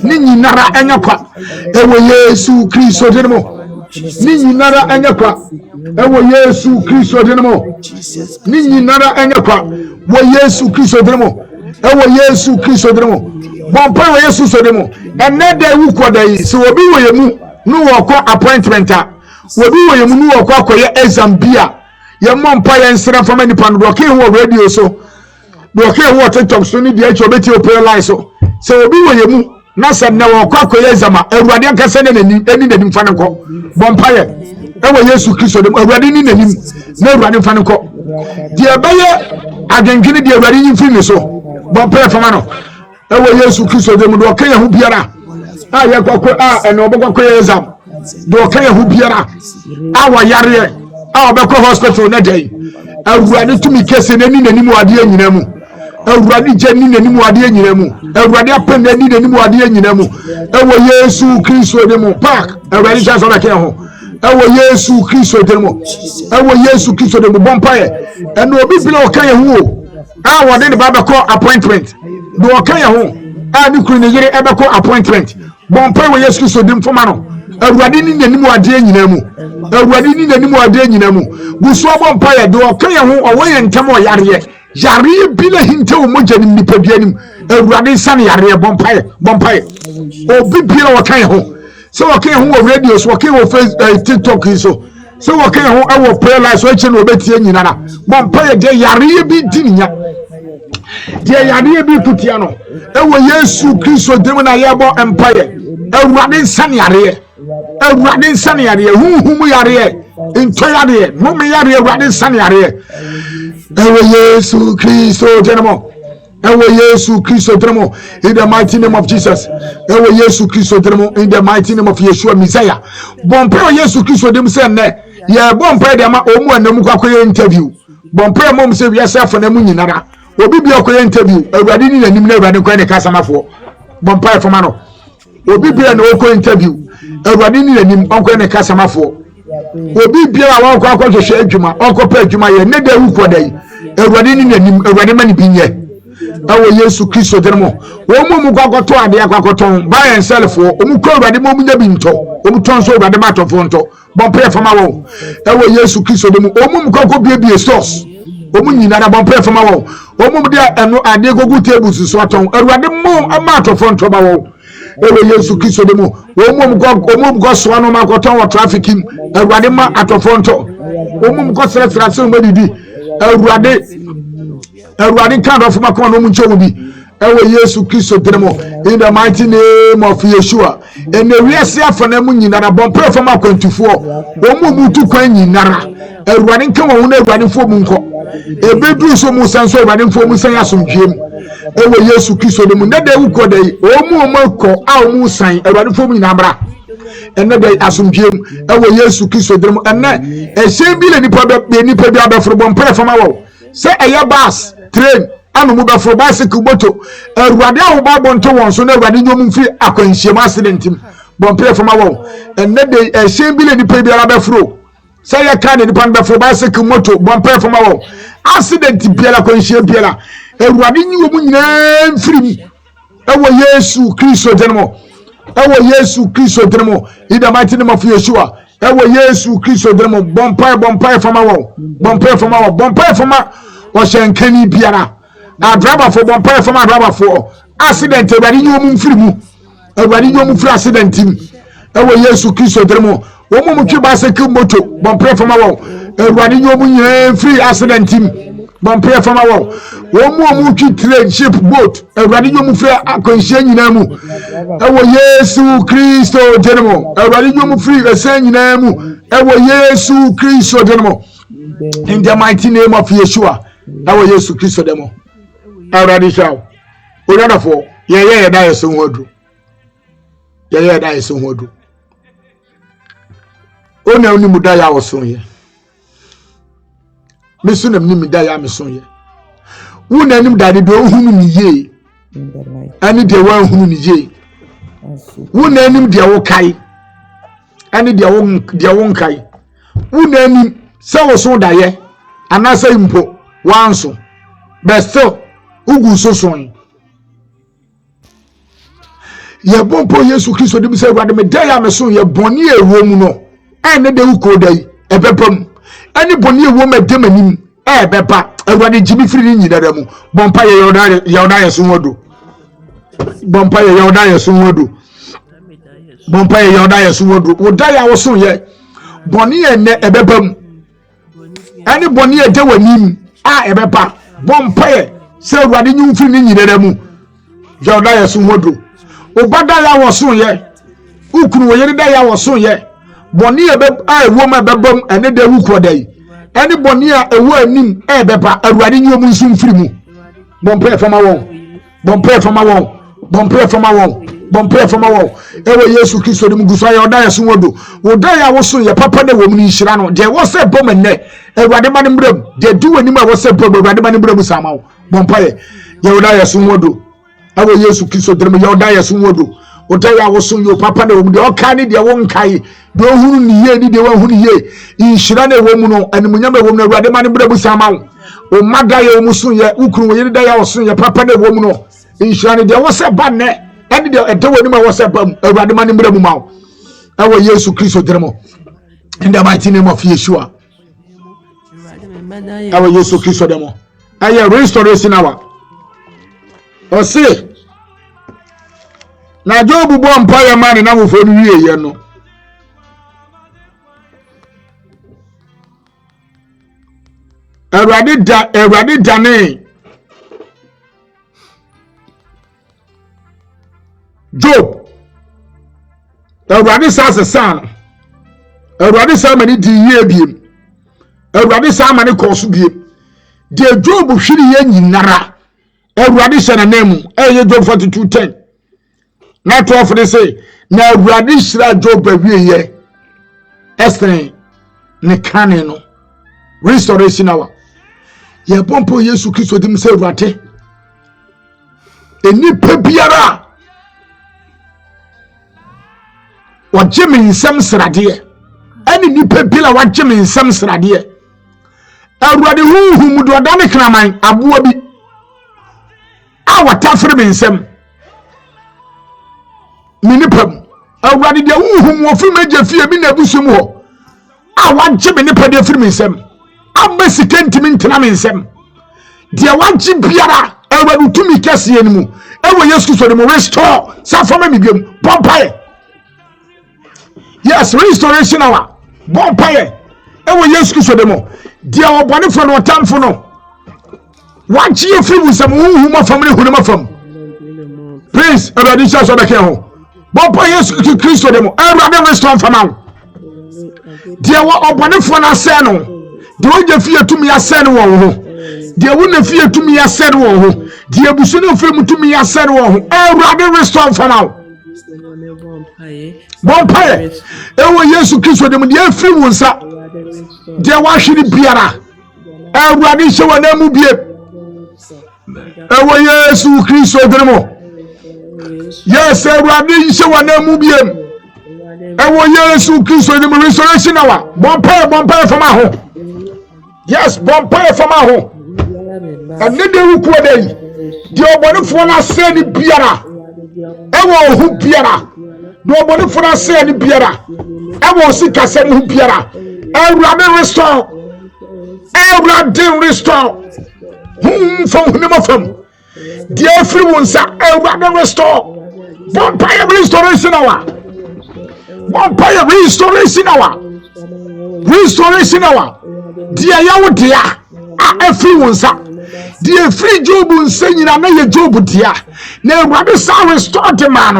ni nyinara enye kwa ewo Yesu Kristo dem ni nyinara enye kwa ewo Yesu Kristo denmo ni nyinara enye kwa wo Yesu Kristo denmo ewo Yesu Kristo denmo bompa wo Yesu Kristo denmo enede wu kodai se obi wo yemu nu wo kwa appointment a obi wo yemu nu wo kwa akoye exam bia ye mompa ye nsra fama nipa no doke ho radio so doke ho TikTok so ni dia chobeti open line so se obi wo yemu na se na wo kwa akoye exam a Awurade ankasa ne eni nanim fa ne ko bompa ye ewo Yesu Kristo dem Awurade ni nanim na Awurade fa ne ko die baye adwendwene die Awurade yin fi mi so bompa fama no ewo Yesu Kristo dem do kan yahu biara a ye kwakọ a ene obokọ exam do kan yahu biara a wa yare a obekọ hospital na dai Awurade tumi kese na ni nanim wade anyina mu Awurade je ni nanim wade anyina mu Awurade apen na ni nanim wade anyina mu ewo Yesu Kristo dem park Awurade ja so na kan ho ewo Yesu Kristo denmo ewo Yesu Kristo denmo bompaye eno obi bila okan ye hu a wode ne ba beko appointment do okan ye hu a ni kuru ne yire e beko appointment bompaye wo Yesu Kristo dem foma no Awurade ni nanim wade anyina mu Awurade ni nanim wade anyina mu buso bompaye do okan ye hu owo ye ntem o yare bila hinte wo moja ni nipaduanim Awurade san yare bompaye obi bila okan ye hu so okay who radio so okay wo Facebook TikTok so okay who our prayer life so eche no betie nyinara bompa de yare bi dininya de yare bi kutia no ewo Yesu Kristo dem na yebo empire Awurade nsan yare huhum yare into yare mum yare Awurade nsan yare ewo Yesu Kristo denmo ewo Yesu Kristo denmo in the mighty name of Jesus ewo Yesu Kristo denmo in the mighty name of Yeshua Messiah bompe Yesu Kristo dem se ne ye bompe de ma omu anam kwakoye interview bompe mom se wi asafo na mu nyinara obi bi akoye interview Awurade ni nanim na Awurade kwa ne kasamafo bompe foma no obi bi na okoye interview Awurade ni nanim onko ne kasamafo obi bi a won kwa hwehwe adwuma onko pa adwuma ye ne da wu kodai Awurade ni nanim Awurade mani binye ewo Yesu Kristo denmo wo mu kwakoto ade akwakoto buy and sell for omu ko Awurade mo munya bi nto omu tonso Awurade ma tofo nto bompe fama wo ewo Yesu Kristo denmo omu kwako bie stores omu nyina na bompe fama wo omu de eno ade gogu tables so aton Awurade mo ama tofo nto ba wo ewo Yesu Kristo denmo omu go so anu makoton wo trafficking Awurade ma atofo nto omu ko sra so madidi Awurade kind of makoma no muncho bi ewo Yesu Kristo denmo in the mighty name of Yeshua ene wiase afana mu nyinara bompe fama kwantufo omu mutu kwan nyinara Awurade nka wo na Awurade fo mu nko ebedu so mu sanso Awurade fo mu san asomdwem ewo Yesu Kristo denmo na da wu kodai omu mako a omu san Awurade fo mu nyinabra ene da asomdwem ewo Yesu Kristo denmo ene ehye bi le nipa bi abefro bompe fama wo se eye bus train anu mu befro bicycle moto Awurade awo ba bonto won so na Awurade nyom mfi akwanhiem accident bompe fama wo ene de ehye bi le nipa bi abefro se ye ka ne nipa befro bicycle moto bompe fama wo accident biala kwanhiem biala Awurade nyom nyina mfiri ewo Yesu Kristo denmo ewo Yesu Kristo denmo in the mighty name of Yeshua ewo Yesu Kristo denmo bompe fama wo bompe fama o shenkani biara na driver for bompe fama driver for accident Awurade nyom mfiri mu Awurade nyom mfiri accident im ewo Yesu Kristo denmo wo mu twi bicycle moto bompe fama wo Awurade nyom nyina mfiri accident im Bumpy from our one more train ship boat, a radio free akonsheni namu. Ewo Yesu Kristo jenemo. A radio free a saying namu. Ewo Yesu Kristo jenemo. In the mighty name of Yeshua. Ewo Yesu Kristo demo. Already shall. Therefore, yeah, that is so hard. Yeah, that is so hard. Only Mudaya was so here. Misun em nim da ya meson ye wo nanim da de do hunu ni ye ani de wa hunu ni ye wo nanim de wo kai ani de wo nkai wo nanim se wo so da ye anasa impo wanso but still ugu so son ye bompo Yesu Kristo de bi se Awurade me da ya meson ye boni ewo mu no ene de uko dai ebepam ani boni ewo medemanim bepa Awurade jimi firi ni nyidara mu bompa ye yoda yeso wodo bompa ye yoda yeso wodo bompa ye yoda yeso wodo woda ya woso ye boni ene ebepam ani boni e de wanim bepa bompa ye se Awurade nyi firi ni nyidara mu yoda yeso wodo obada ya woso ye ukunu wo yere da ya woso ye boni e be ewo ma bebam ene de wuko dai ani boni a ewo anim bepa Awurade nyi omu nsum firi mu bompa fama won bompa fama won bompa fama won bompa fama won ewo Yesu Kristo dim guso ya oda yeso wodo oda ya woso ye papa na wo mu ni hira no de wo se bom enne Awurade ma ne mbram de du anim a wo se bom Awurade ma ne mbram sama wo bompa ye oda yeso wodo ewo Yesu Kristo dim ya oda yeso wodo oda ya woso yo papa na wo mu de oka ni de wo nkai do hunu ni ye ni de wo hunu ye inhira na wo mu no animunyam wo mu no Awurade ma ne mbram sama wo o mada ye wo mu so ye ukuru wo ye da ya wo so ye papa na wo mu no inhira ni de wo se ba ne ani de edawo ni ma wo se ba Awurade ma ne mbram ma wo ewo Yesu Kristo dim in the mighty name of Yeshua ewo Yesu Kristo dim aye restoration hour o se na Job bo empire man na wo fo ni wie ye no Awurade da ne Job Awurade sa sesan Awurade sa mani di ye biem Awurade sa mani koso biem de Job hwiri ye nyinara Awurade sa na nemu eye Job 42:10 na 12 de say na Awurade hira Job awie ye Esther ne kane no restoration hour ye pompo Yesu Kristo dim se Awurade enipa biara wajeme nsem srade ani nipa biara wajeme nsem srade Awurade huhu do dane kraman aboa bi a watafre me nsem minipam Awurade de huhu wo fi meje fie bi na busum ho a wajeme nipa de firi me nsem abesike ntimi ntena me nsem de wagye biara Awurade tumi kese enimu ewo Yesu Kristo de mo restore safama mi biem pompae yes restoration hour pompae ewo Yesu Kristo de mo de obone fo no tamfo no wagye firi mu nsem huhu ma famre hu ma fam please Awurade sha so beke ho pompae Yesu Kristo de mo Awurade restore fama de obone fo na se no de wonje fie tumi asene wo ho de wona fie tumi asene wo ho de abusu no fie tumi asene wo ho Awurade restore fama bompae ewo Yesu Kristo de de afiri wo nsa de wahwiri biara Awurade hye wona mu bie ewo Yesu Kristo de mo yes Awurade hye wona mu bie ewo Yesu Kristo de mo restoration hour bompae fama ho yes bompae fama ho ane de wuku odai de obonefo na se ni biara ewo hu biara de obonefo na se ni biara ewo sika se ni biara Awurade restore from him from dear free ones Awurade restore vampire restoration hour restoration hour dear yawo dia every wonsa the free job saying na ye job dia na Ewurade sa restore the man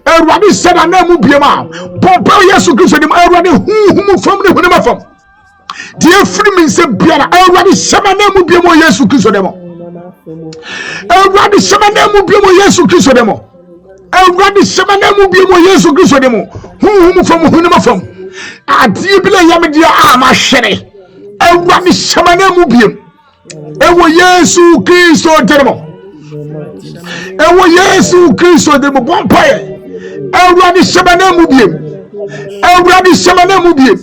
Ewurade said na mu biema pompa Yesu Kristo dem Ewurade hu fam ne hu fam the free me say biara Ewurade sama na mu biema Yesu Kristo dem Ewurade sama na mu biema Yesu Kristo dem Ewurade sama na mu biema Yesu Kristo dem hu fam adi bi le yam dia ma hwere Ewurade sama na mu biema Ewo Yesu Kristo demo. Ewo Yesu Kristo demo bompaye. Ewurade semana mu biem. Ewurade semana mu biem.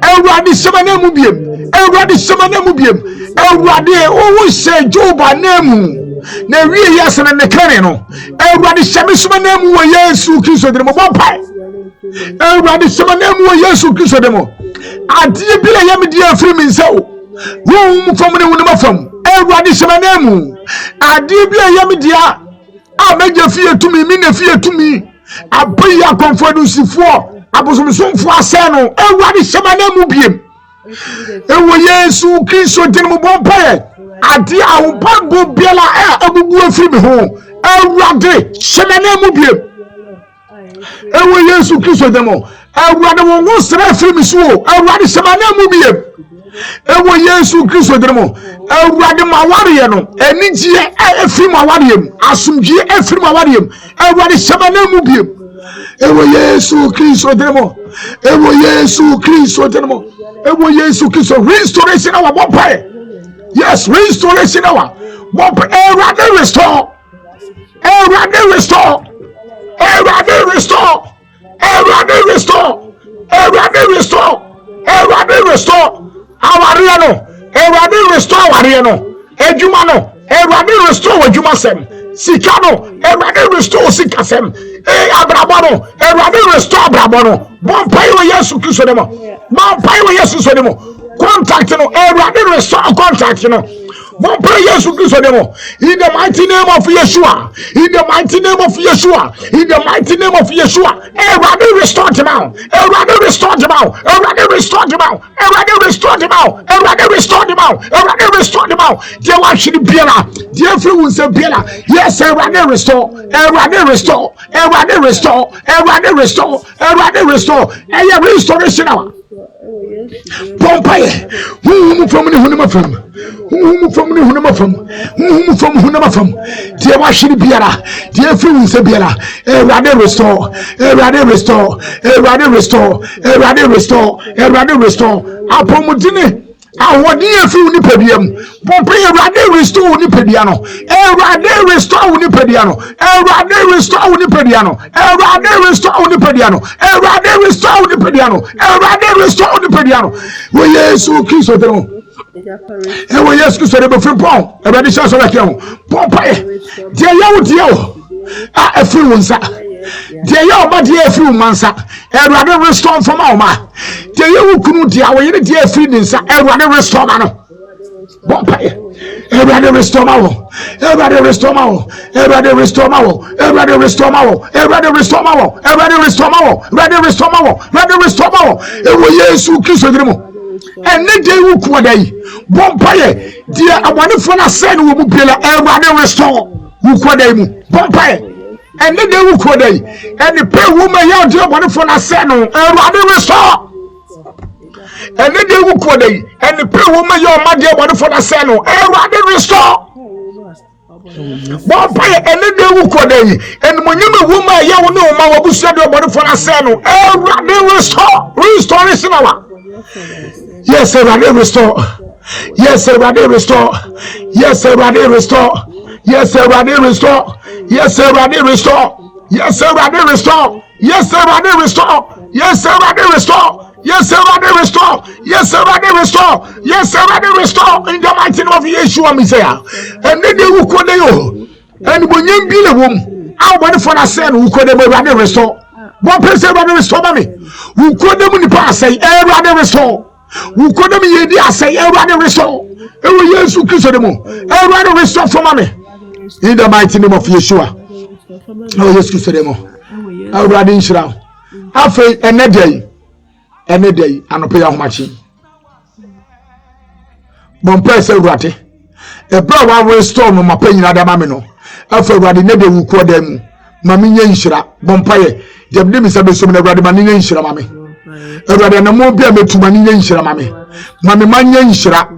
Ewurade semana mu biem. Ewurade semana mu biem. Ewurade owo se Joba nemu. Na wie yasana ne kane no. Ewurade semana mu wo Yesu Kristo demo bompaye. Ewurade semana mu wo Yesu Kristo demo. Adie bi le yam dia afiri mi nsawo. Wum from the woman from Ewurade semanemu adibia yamdia ameje fie to me na fie to me abiya konfodu sifo abosomsomfo aseno Ewurade semanemu biem ewo Yesu Kristo dinmu bompa adi awubago biela abubu afiri me ho Ewurade semanemu biem ewo Yesu Kristo demo Ewurade won sra afiri me so Ewurade semanemu biem Ewo Yesu Kristo demo Ewurade mawariye no enijie efiri mawariyem asumjie efiri mawariyem Ewurade semana mu biem Ewo Yesu Kristo demo Ewo Yesu Kristo demo Ewo Yesu Kristo restoration our body yes restoration our body Ewurade restore Ewurade restore Ewurade restore Ewurade restore Ewurade restore Ewurade restore awariye no Ewurade restore awariye no ejuma no Ewurade restore ejuma sem sika no Ewurade restore sika sem abrabo no Ewurade restore abrabo no bompai wo Yesu Kristo demo bompai wo Yesu Kristo demo contact no Ewurade restore contact no bompai Yesu Kristo demo in the mighty name of Yeshua in the mighty name of Yeshua in the mighty name of Yeshua Ewurade restore them out Ewurade restore them out Ewurade restore them out Ewurade restore them out Ewurade restore them out Ewurade restore them out dia wa hwiri biela dia firi wunse biela yes Ewurade restore Ewurade restore Ewurade restore Ewurade restore Ewurade restore eya restoration now Pompaye who from the hunema from who from the hunema from who from hunema from dia wa hwiri biela dia firi wunse biela Ewurade restore Ewurade restore Ewurade restore Ewurade restore Ewurade restore apomudine awodi efi uni pediam pompe Ewurade restore uni pediano Ewurade restore uni pediano Ewurade restore uni pediano Ewurade restore uni pediano Ewurade restore uni pediano Ewurade restore uni pediano wo Yesu Kristo demo ewo Yesu Kristo demo free pon Ewurade sha so leke ho pompe dia yawo dia o efi wonsa dia yawo ma dia efi mansa Ewurade restore from ma dia yawo kunu dia wo yene dia efi nsa Ewurade restore ma no bompe Ewurade restore ma wo Ewurade restore ma wo Ewurade restore ma wo Ewurade restore ma wo Ewurade restore ma wo Ewurade restore ma wo Ewurade restore ma wo Ewurade restore ma wo ewo Yesu Kristo dimo ene dey wu ko dai bompaye dia abonefo na say no mu biela Ewurade restore wu ko dai mu bompaye ene dey wu ko dai ene pe wu ma ya dia abonefo na say no Ewurade restore ene dey wu ko dai ene pe wu ma ya ma dia abonefo na say no Ewurade restore bompaye ene dey wu ko dai ene monyame wu ma ya wo ne o ma wo busu dia abonefo na say no Ewurade restore restoration our yes Ewurade restore yes Ewurade restore yes Ewurade restore yes Ewurade restore yes Ewurade restore yes Ewurade restore yes Ewurade restore yes Ewurade restore yes Ewurade restore yes Ewurade restore yes Ewurade restore in the mighty name of Yeshua Messiah and they will call you and when you be the womb I want for a son who could Ewurade restore one person Ewurade restore me who could them in the past say Ewurade restore who could them ye dia say Ewurade restore ewo Yesu Kristo demo Ewurade restore for me in the mighty name of Yeshua oh Yesu Kristo demo Ewurade nshira afi enedai anope ya homachi bompa se urate e bra wa restore no mapanyina da mame no afa urade ne de wuko da mu mame nya nhira bompa ye jabde mi sabe so na urade mane nya nhira mame urade na mo bia metuma nya nhira mame manya nhira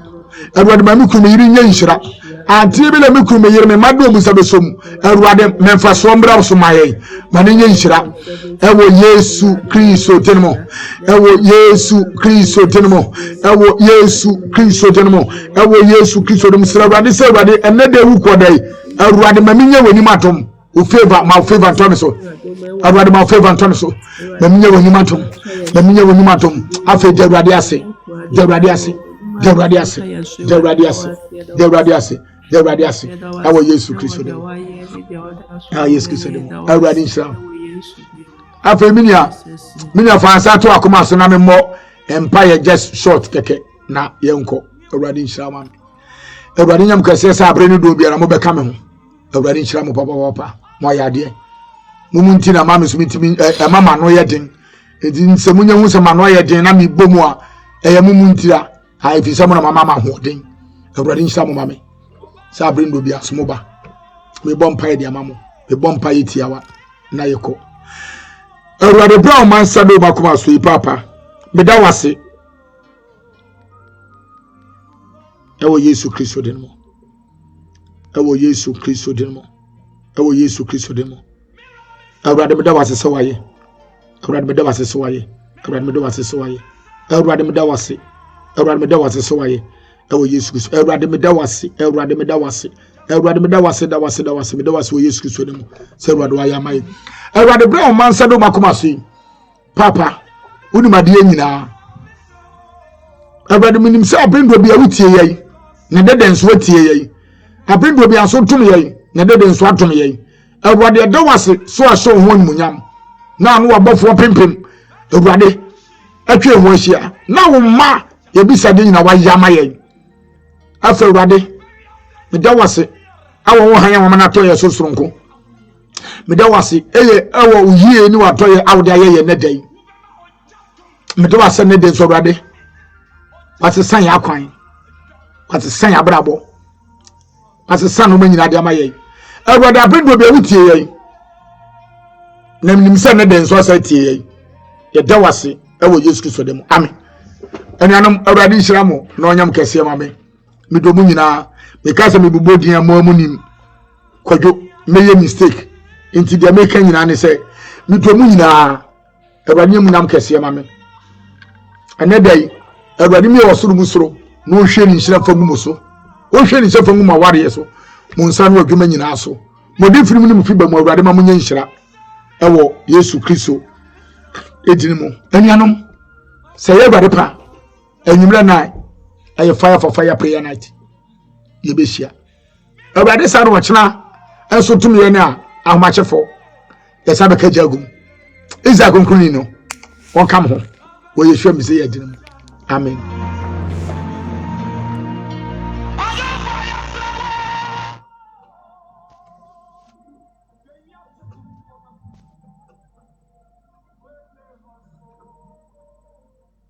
urade mame ku me yiri nya nhira antie bi na me ku me yiri me mado mu sabe so mu urade memfa so mbra so maye mane nya nhira ewo Yesu Kristo tenmo ewo Yesu Kristo tenmo ewo Yesu Kristo tenmo ewo Yesu Kristo dem sirabade sirabade enede wuko dai awurade maminya wani matom o favor ma favor ntome so awurade ma favor ntome so maminya wani matom afa jawurade ase ewo Yesu Kristo dem Yesu Kristo dem awurade inshallah afa minia fansa to akoma so na memmo empire just short keke na yenko awurade inshallah man awurade nyam kase sa abre ne do biara mo beka me ho awurade inshallah mo papa mo ayade mumunti na mama so mitimi mama no yeden edi nsemunya hu se mama no yeden na me bomu a mumunti a ha ifi se mo na mama ho den awurade inshallah mo mame sa abre ne do biara so mo ba me bompa de amamo me bompa yetiawa na yeko awurade bra o man sado makoma so yi papa me da wase ewo Yesu Kristo denmo ewo Yesu Kristo denmo awurade me da wase se waye awurade me da wase se waye awurade me da wase se waye awurade me da wase se waye ewo Yesu Kristo awurade me da wase me da wase o Yesu Kristo denmo se awurade wa ya mai awurade bra o man sado makoma so yi papa uni made nyina awurade minim se abrendo bia wutie yei ne deden so watie yei abrendo bia so tum yei ne deden so atum yei awurade da wase so ahye ho nyam na anu abofo pempem awurade atwe ho ahia na wo ma ye bisa de nyina wa yama yei afa awurade me da wase awo ho hanya wo mana to ye so soronko me da wase eye awo uyie ni wato ye awde aye ne dai me da wase ne den so awurade wase san ya kwan wase san ya brabo wase san no manyina de amaye awurade abrendo be wutie ye na minim se ne den so asa tie ye ye da wase ewo Yesu Kristo dem amen enanam awurade nhira mo na onyam kese ma me me do mu nyina me ka se me bubo din am amunim kwadwo meye mistake inti de make nyina ne se me do mu nyina awurade mu nam kese ma me anedai awurade mi osuru musoro no hwe ni nhira famu muso o hwe ni famu ma ware yeso mo nsa no adwuma nyina so mo de firim ni mu fiba mu awurade ma mo nya nhira ewo Yesu Kristo edinimu enianom se ye awurade pa enyimra na aye fire for fire prayer night ye behia awurade sa no wachena enso tum ye na ahomachefo ye sa be ka jagum Isaac nkunni no won kam ho wo Yeshua mi se ye edinimu amen.